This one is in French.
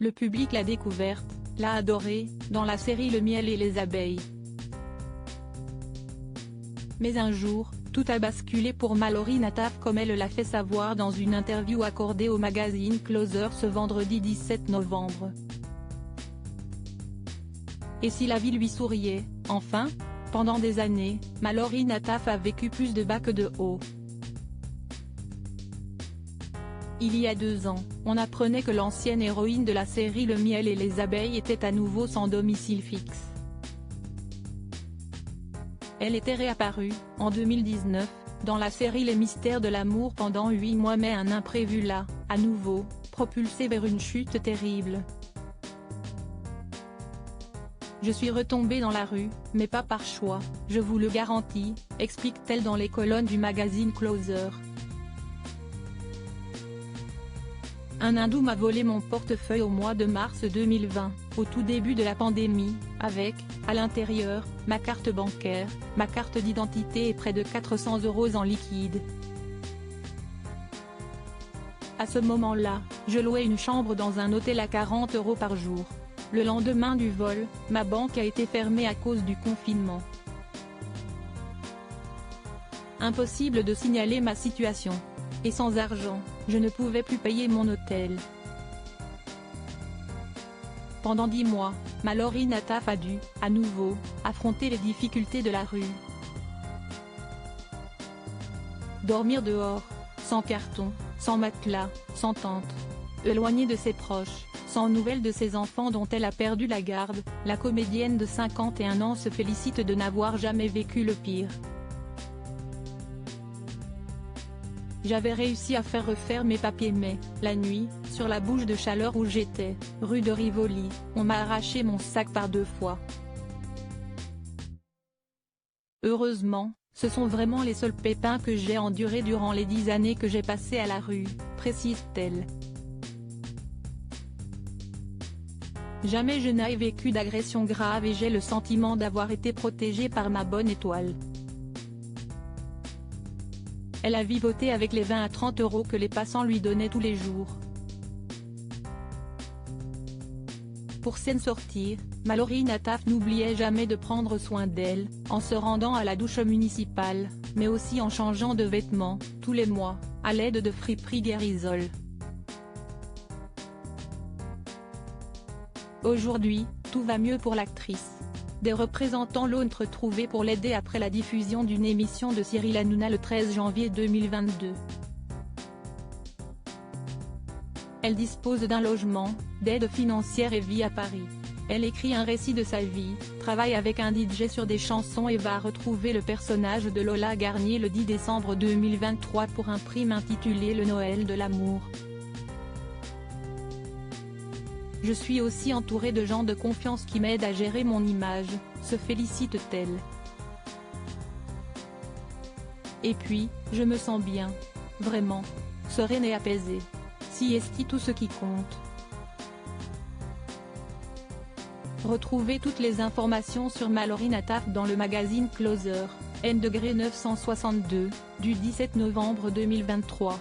Le public l'a découverte, l'a adorée, dans la série Le miel et les abeilles. Mais un jour, tout a basculé pour Mallory Nataf comme elle l'a fait savoir dans une interview accordée au magazine Closer ce vendredi 17 novembre. Et si la vie lui souriait, enfin ? Pendant des années, Mallory Nataf a vécu plus de bas que de hauts. Il y a 2 ans, on apprenait que l'ancienne héroïne de la série Le miel et les abeilles était à nouveau sans domicile fixe. Elle était réapparue, en 2019, dans la série Les mystères de l'amour pendant 8 mois mais un imprévu l'a, à nouveau, propulsée vers une chute terrible. Je suis retombée dans la rue, mais pas par choix, je vous le garantis, explique-t-elle dans les colonnes du magazine Closer. Un hindou m'a volé mon portefeuille au mois de mars 2020, au tout début de la pandémie, avec, à l'intérieur, ma carte bancaire, ma carte d'identité et près de 400 € en liquide. À ce moment-là, je louais une chambre dans un hôtel à 40 € par jour. Le lendemain du vol, ma banque a été fermée à cause du confinement. Impossible de signaler ma situation. Et sans argent, je ne pouvais plus payer mon hôtel. Pendant 10 mois, Mallory Nataf a dû, à nouveau, affronter les difficultés de la rue. Dormir dehors, sans carton, sans matelas, sans tente. Éloignée de ses proches, sans nouvelles de ses enfants dont elle a perdu la garde, la comédienne de 51 ans se félicite de n'avoir jamais vécu le pire. J'avais réussi à faire refaire mes papiers mais, la nuit, sur la bouche de Chaleur où j'étais, rue de Rivoli, on m'a arraché mon sac par 2 fois. Heureusement, ce sont vraiment les seuls pépins que j'ai endurés durant les 10 années que j'ai passées à la rue, précise-t-elle. Jamais je n'ai vécu d'agression grave et j'ai le sentiment d'avoir été protégée par ma bonne étoile. Elle a vivoté avec les 20 à 30 € que les passants lui donnaient tous les jours. Pour s'en sortir, Mallory Nataf n'oubliait jamais de prendre soin d'elle, en se rendant à la douche municipale, mais aussi en changeant de vêtements, tous les mois, à l'aide de friperies Guérisol. Aujourd'hui, tout va mieux pour l'actrice. Des représentants l'ont retrouvée pour l'aider après la diffusion d'une émission de Cyril Hanouna le 13 janvier 2022. Elle dispose d'un logement, d'aide financière et vit à Paris. Elle écrit un récit de sa vie, travaille avec un DJ sur des chansons et va retrouver le personnage de Lola Garnier le 10 décembre 2023 pour un prime intitulé Le Noël de l'amour. Je suis aussi entourée de gens de confiance qui m'aident à gérer mon image, se félicite-t-elle. Et puis, je me sens bien. Vraiment. Sereine et apaisée. Si est tout ce qui compte. Retrouvez toutes les informations sur Mallory Nataf dans le magazine Closer, N°962, du 17 novembre 2023.